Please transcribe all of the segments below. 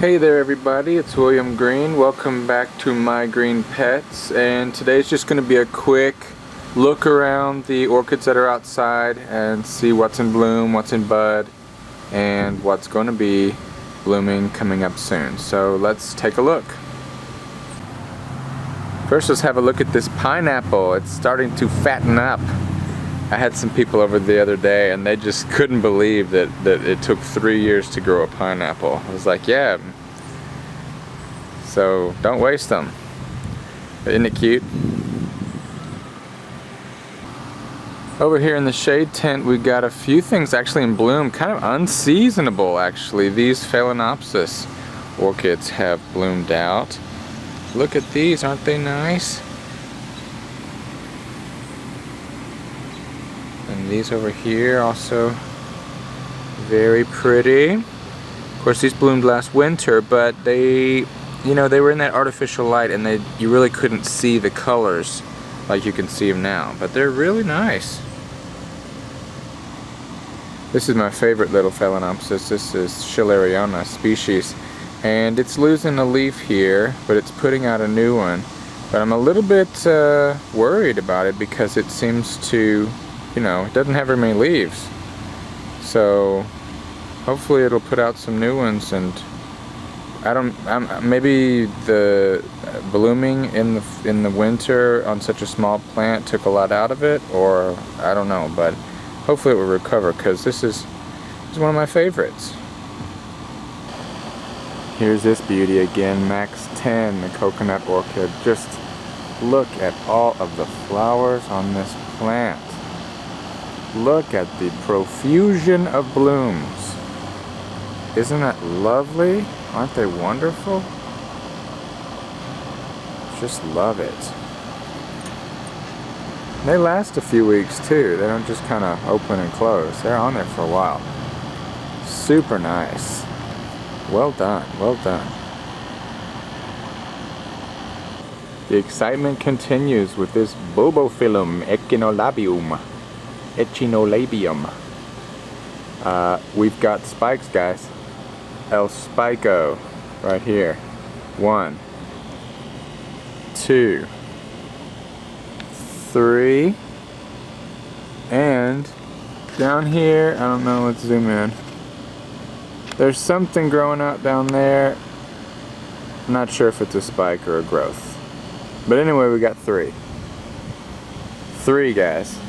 Hey there everybody, it's William Green. Welcome back to My Green Pets, and today's just going to be a quick look around the orchids that are outside and see what's in bloom, what's in bud, and what's going to be blooming coming up soon. So let's take a look. First, let's have a look at this pineapple. It's starting to fatten up. I had some people over the other day and they just couldn't believe that it took 3 years to grow a pineapple. I was like, yeah, so don't waste them. Isn't it cute? Over here in the shade tent we got a few things actually in bloom, kind of unseasonable actually. These Phalaenopsis orchids have bloomed out. Look at these, aren't they nice? And these over here also very pretty. Of course these bloomed last winter, but they were in that artificial light and you really couldn't see the colors like you can see them now, but they're really nice. This is my favorite little Phalaenopsis. This is Ariana species, and it's losing a leaf here, but it's putting out a new one. But I'm a little bit worried about it because it seems to, it doesn't have very many leaves. So hopefully it'll put out some new ones, and maybe the blooming in the winter on such a small plant took a lot out of it, or I don't know, but hopefully it will recover because this is one of my favorites. Here's this beauty again, Max 10, the Coconut Orchid. Just look at all of the flowers on this plant. Look at the profusion of blooms. Isn't that lovely? Aren't they wonderful? Just love it. They last a few weeks too. They don't just kind of open and close. They're on there for a while. Super nice. Well done, well done. The excitement continues with this Bulbophyllum, echinolabium. We've got spikes, guys. El Spico right here. 1, 2, 3, and down here, I don't know, let's zoom in. There's something growing out down there. I'm not sure if it's a spike or a growth. But anyway, we got 3. 3, guys.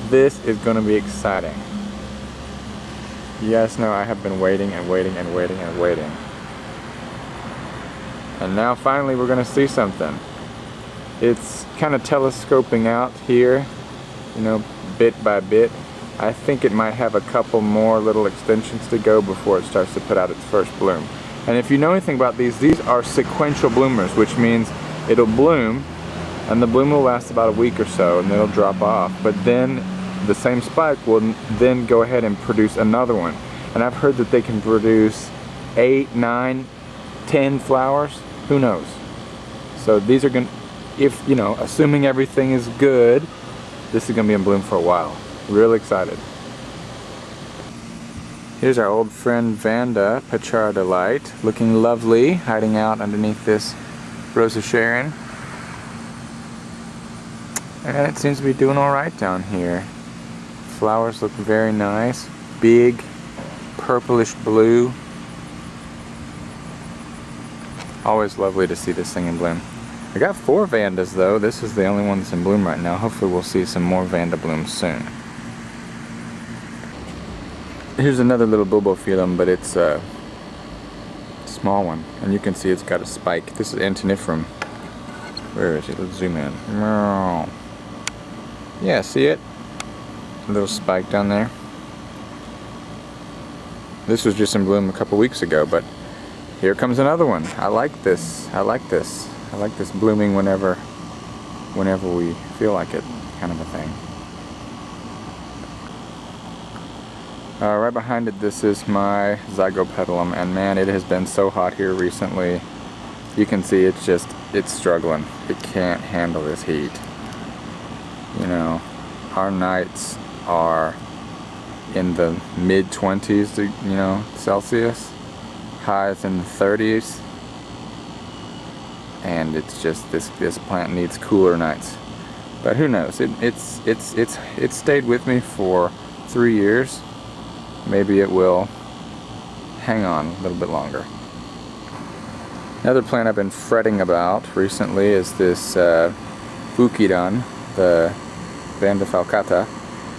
This is going to be exciting. You guys know I have been waiting and waiting and waiting and waiting. And now finally we're going to see something. It's kind of telescoping out here, bit by bit. I think it might have a couple more little extensions to go before it starts to put out its first bloom. And if you know anything about these are sequential bloomers, which means it'll bloom and the bloom will last about a week or so and then it'll drop off. But then the same spike will then go ahead and produce another one. And I've heard that they can produce 8, 9, 10 flowers. Who knows? So these are going to, assuming everything is good, this is going to be in bloom for a while. Really excited. Here's our old friend Vanda Pichardo light, looking lovely, hiding out underneath this Rosa Sharon. And it seems to be doing alright down here. Flowers look very nice, big, purplish blue. Always lovely to see this thing in bloom. I got 4 Vandas though. This is the only one that's in bloom right now. Hopefully we'll see some more Vanda blooms soon. Here's another little Bulbophyllum, but it's a small one. And you can see it's got a spike. This is Tenuifolia. Where is it? Let's zoom in. Yeah, see it? A little spike down there. This was just in bloom a couple weeks ago, but here comes another one. I like this. I like this. I like this blooming whenever we feel like it, kind of a thing. Right behind it, this is my Zygopetalum, and man, it has been so hot here recently. You can see it's struggling. It can't handle this heat. Our nights are in the mid-20s, Celsius. highs in the 30s. And it's just this plant needs cooler nights. But who knows? It's stayed with me for 3 years. Maybe it will hang on a little bit longer. Another plant I've been fretting about recently is this Fukidan, the Vanda falcata.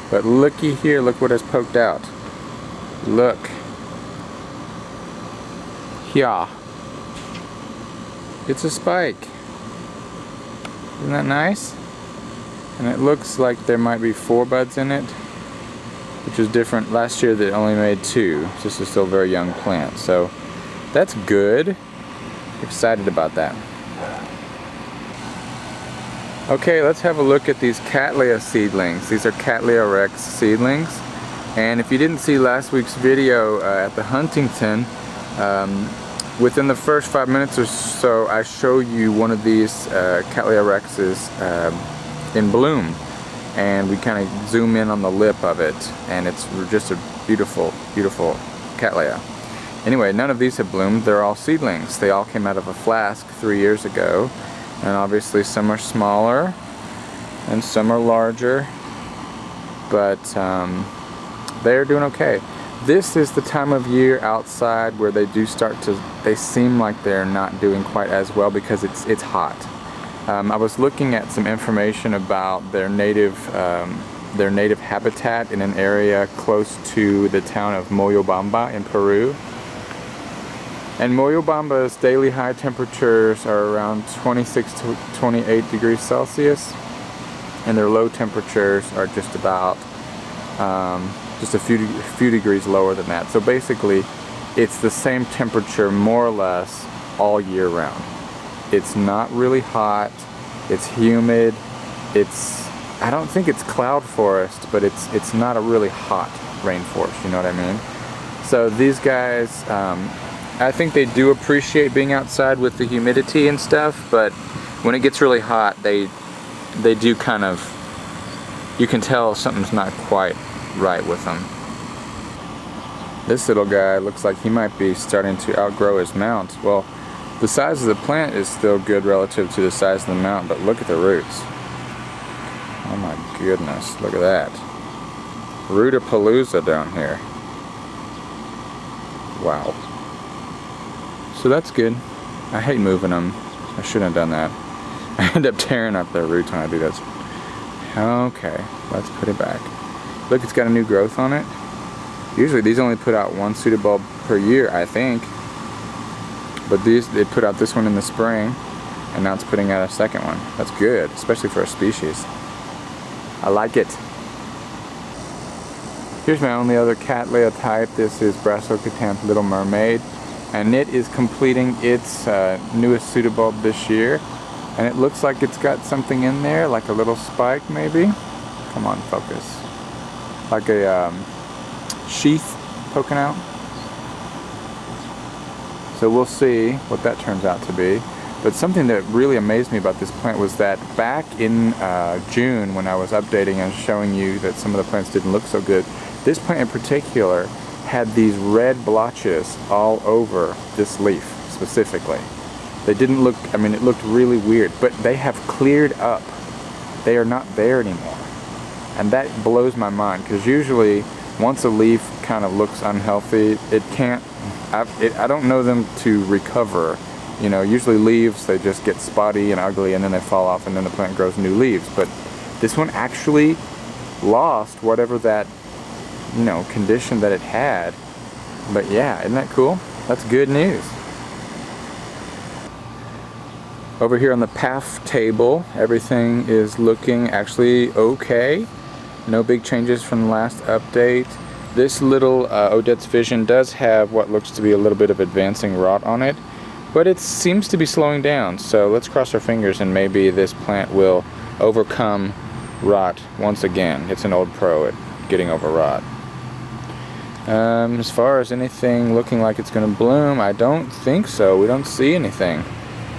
But looky here, look what has poked out. Look. Yeah. It's a spike. Isn't that nice? And it looks like there might be 4 buds in it, which is different. Last year they only made 2. This is still a very young plant, so that's good. Excited about that. Okay, let's have a look at these Cattleya seedlings. These are Cattleya rex seedlings. And if you didn't see last week's video at the Huntington, within the first 5 minutes or so, I show you one of these Cattleya rexes in bloom. And we kind of zoom in on the lip of it, and it's just a beautiful, beautiful Cattleya. Anyway, none of these have bloomed. They're all seedlings. They all came out of a flask 3 years ago. And obviously some are smaller and some are larger, but they're doing okay. This is the time of year outside where they do start to, they seem like they're not doing quite as well because it's hot. I was looking at some information about their native habitat in an area close to the town of Moyobamba in Peru. And Moyobamba's daily high temperatures are around 26 to 28 degrees Celsius, and their low temperatures are just about just a few degrees lower than that. So basically, it's the same temperature more or less all year round. It's not really hot. It's humid. I don't think it's cloud forest, but it's not a really hot rainforest. You know what I mean? So these guys. I think they do appreciate being outside with the humidity and stuff, but when it gets really hot, they do kind of, you can tell something's not quite right with them. This little guy looks like he might be starting to outgrow his mount. Well, the size of the plant is still good relative to the size of the mount, but look at the roots. Oh my goodness, look at that. Appaloosa down here. Wow. So that's good. I hate moving them. I shouldn't have done that. I end up tearing up their roots when I do that. Okay, let's put it back. Look, it's got a new growth on it. Usually these only put out 1 pseudobulb per year, I think. But they put out this one in the spring, and now it's putting out a second one. That's good, especially for a species. I like it. Here's my only other Cattleya type. This is Brassocatanthe Little Mermaid. And it is completing its newest pseudobulb this year, and it looks like it's got something in there, like a little spike maybe. Come on, focus. Like a sheath poking out. So we'll see what that turns out to be. But something that really amazed me about this plant was that back in June, when I was updating and showing you that some of the plants didn't look so good, this plant in particular had these red blotches all over this leaf specifically. They didn't look, I mean, it looked really weird, but they have cleared up. They are not there anymore. And that blows my mind, because usually once a leaf kind of looks unhealthy, it can't, I don't know them to recover. You know, usually leaves, they just get spotty and ugly and then they fall off and then the plant grows new leaves. But this one actually lost whatever that, you know, condition that it had. But yeah, isn't that cool? That's good news. Over here on the PAF table, everything is looking actually okay. No big changes from the last update. This little Odette's Vision does have what looks to be a little bit of advancing rot on it, but it seems to be slowing down. So let's cross our fingers and maybe this plant will overcome rot once again. It's an old pro at getting over rot. As far as anything looking like it's going to bloom, I don't think so. We don't see anything.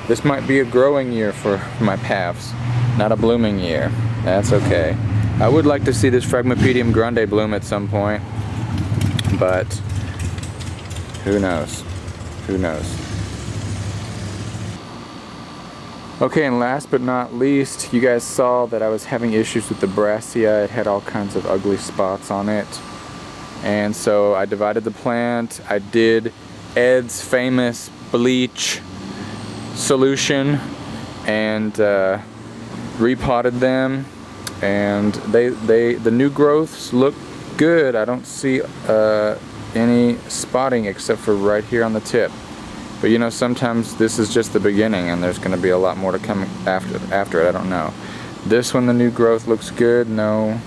This might be a growing year for my PAFs, not a blooming year. That's okay. I would like to see this Phragmipedium grande bloom at some point, but who knows? Who knows? Okay, and last but not least, you guys saw that I was having issues with the brassia. It had all kinds of ugly spots on it. And so I divided the plant. I did Ed's famous bleach solution and repotted them. And the new growths look good. I don't see any spotting except for right here on the tip. But you know, sometimes this is just the beginning and there's going to be a lot more to come after it. I don't know. This one, the new growth looks good. No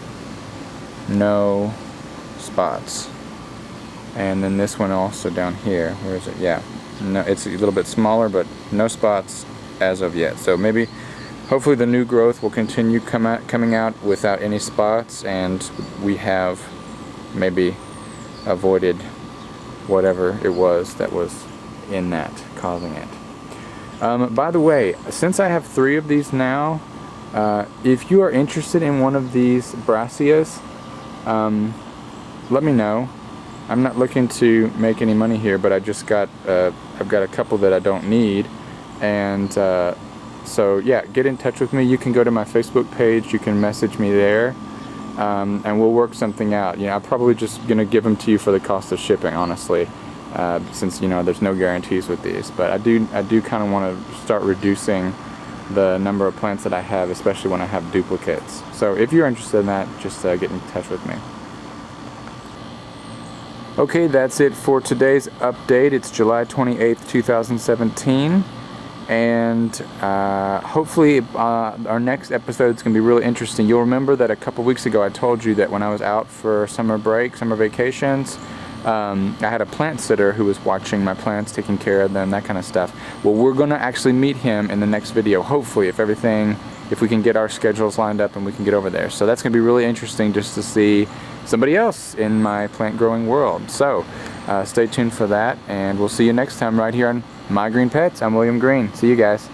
spots. And then this one also down here. Where is it? Yeah. No, it's a little bit smaller, but no spots as of yet. So maybe, hopefully the new growth will continue coming out without any spots, and we have maybe avoided whatever it was that was in that causing it. By the way, since I have 3 of these now, if you are interested in one of these brassias, let me know. I'm not looking to make any money here, but I just got I've got a couple that I don't need, and so yeah, get in touch with me. You can go to my Facebook page, you can message me there, and we'll work something out. You know, I'm probably just gonna give them to you for the cost of shipping, honestly. Since you know there's no guarantees with these, but I do kind of want to start reducing the number of plants that I have, especially when I have duplicates. So if you're interested in that, just get in touch with me. Okay, that's it for today's update. It's July 28th, 2017, and hopefully our next episode is going to be really interesting. You'll remember that a couple weeks ago I told you that when I was out for summer vacations, I had a plant sitter who was watching my plants, taking care of them, that kind of stuff. Well, we're going to actually meet him in the next video, hopefully, if we can get our schedules lined up and we can get over there. So that's going to be really interesting just to see somebody else in my plant growing world. So stay tuned for that, and we'll see you next time right here on My Green Pets. I'm William Green. See you guys.